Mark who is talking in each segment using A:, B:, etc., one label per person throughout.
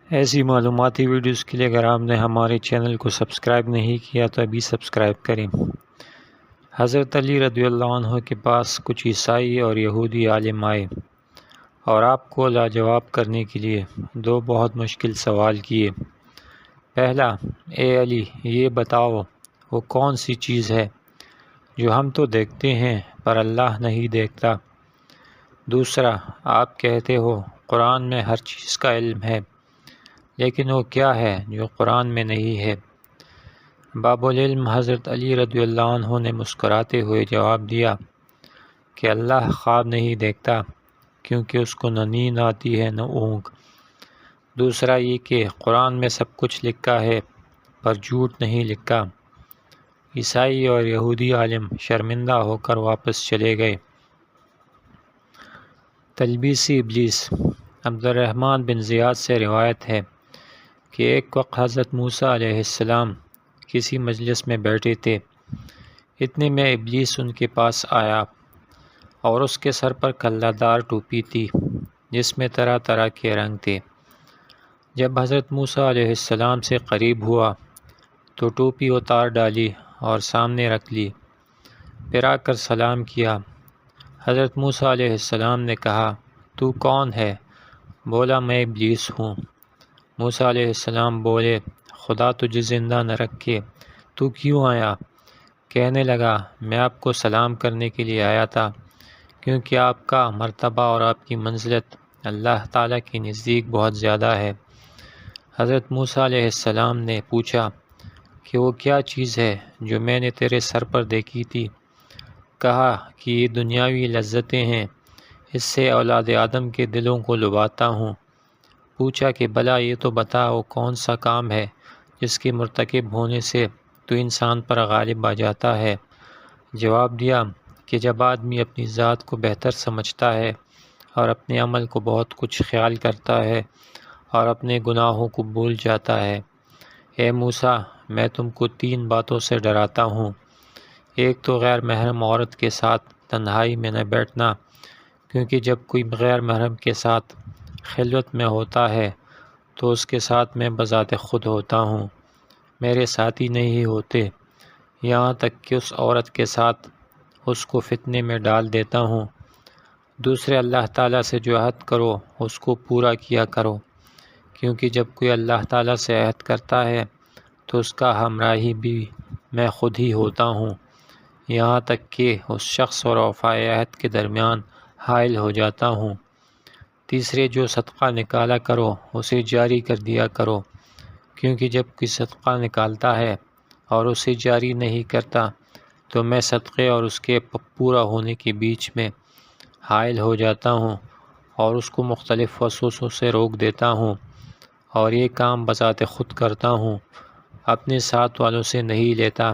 A: ایسی معلوماتی ویڈیوز کے لیے اگر آپ نے ہمارے چینل کو سبسکرائب نہیں کیا تو ابھی سبسکرائب کریں۔ حضرت علی رضی اللہ عنہ کے پاس کچھ عیسائی اور یہودی عالم آئے اور آپ کو لاجواب کرنے کے لیے دو بہت مشکل سوال کیے۔ پہلا، اے علی، یہ بتاؤ وہ کون سی چیز ہے جو ہم تو دیکھتے ہیں پر اللہ نہیں دیکھتا؟ دوسرا، آپ کہتے ہو قرآن میں ہر چیز کا علم ہے، لیکن وہ کیا ہے جو قرآن میں نہیں ہے؟ باب العلم حضرت علی رضی اللہ عنہ نے مسکراتے ہوئے جواب دیا کہ اللہ خواب نہیں دیکھتا، کیونکہ اس کو نہ نیند آتی ہے نہ اونگ۔ دوسرا یہ کہ قرآن میں سب کچھ لکھا ہے پر جھوٹ نہیں لکھا۔ عیسائی اور یہودی عالم شرمندہ ہو کر واپس چلے گئے۔ تلبیس ابلیس۔ عبد الرحمن بن زیاد سے روایت ہے کہ ایک وقت حضرت موسیٰ علیہ السلام کسی مجلس میں بیٹھے تھے، اتنے میں ابلیس ان کے پاس آیا اور اس کے سر پر کلہ دار ٹوپی تھی جس میں طرح طرح کے رنگ تھے۔ جب حضرت موسیٰ علیہ السلام سے قریب ہوا تو ٹوپی اتار ڈالی اور سامنے رکھ لی، پھر آ کر سلام کیا۔ حضرت موسیٰ علیہ السلام نے کہا، تو کون ہے؟ بولا، میں ابلیس ہوں۔ موسیٰ علیہ السلام بولے، خدا تجھے زندہ نہ رکھے، تو کیوں آیا؟ کہنے لگا، میں آپ کو سلام کرنے کے لیے آیا تھا، کیونکہ آپ کا مرتبہ اور آپ کی منزلت اللہ تعالیٰ کے نزدیک بہت زیادہ ہے۔ حضرت موسیٰ علیہ السلام نے پوچھا کہ وہ کیا چیز ہے جو میں نے تیرے سر پر دیکھی تھی؟ کہا کہ یہ دنیاوی لذتیں ہیں، اس سے اولاد آدم کے دلوں کو لبھاتا ہوں۔ پوچھا کہ بھلا یہ تو بتا وہ کون سا کام ہے جس کے مرتکب ہونے سے تو انسان پر غالب آ جاتا ہے؟ جواب دیا کہ جب آدمی اپنی ذات کو بہتر سمجھتا ہے اور اپنے عمل کو بہت کچھ خیال کرتا ہے اور اپنے گناہوں کو بھول جاتا ہے۔ اے موسیٰ، میں تم کو 3 باتوں سے ڈراتا ہوں۔ ایک تو غیر محرم عورت کے ساتھ تنہائی میں نہ بیٹھنا، کیونکہ جب کوئی غیر محرم کے ساتھ خلوت میں ہوتا ہے تو اس کے ساتھ میں بذات خود ہوتا ہوں، میرے ساتھی نہیں ہوتے، یہاں تک کہ اس عورت کے ساتھ اس کو فتنے میں ڈال دیتا ہوں۔ دوسرے، اللہ تعالیٰ سے جو عہد کرو اس کو پورا کیا کرو، کیونکہ جب کوئی اللہ تعالیٰ سے عہد کرتا ہے تو اس کا ہمراہی بھی میں خود ہی ہوتا ہوں، یہاں تک کہ اس شخص اور وفائے عہد کے درمیان حائل ہو جاتا ہوں۔ تیسرے، جو صدقہ نکالا کرو اسے جاری کر دیا کرو، کیونکہ جب کوئی صدقہ نکالتا ہے اور اسے جاری نہیں کرتا تو میں صدقے اور اس کے پورا ہونے کے بیچ میں حائل ہو جاتا ہوں اور اس کو مختلف وسوسوں سے روک دیتا ہوں، اور یہ کام بذات خود کرتا ہوں، اپنے ساتھ والوں سے نہیں لیتا۔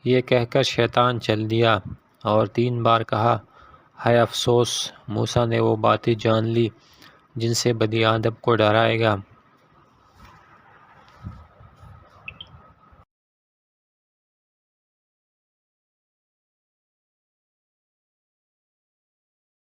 A: یہ کہہ کر شیطان چل دیا اور 3 بار کہا، ہائے افسوس، موسیٰ نے وہ باتیں جان لی جن سے بنی آدم کو ڈرائے گا۔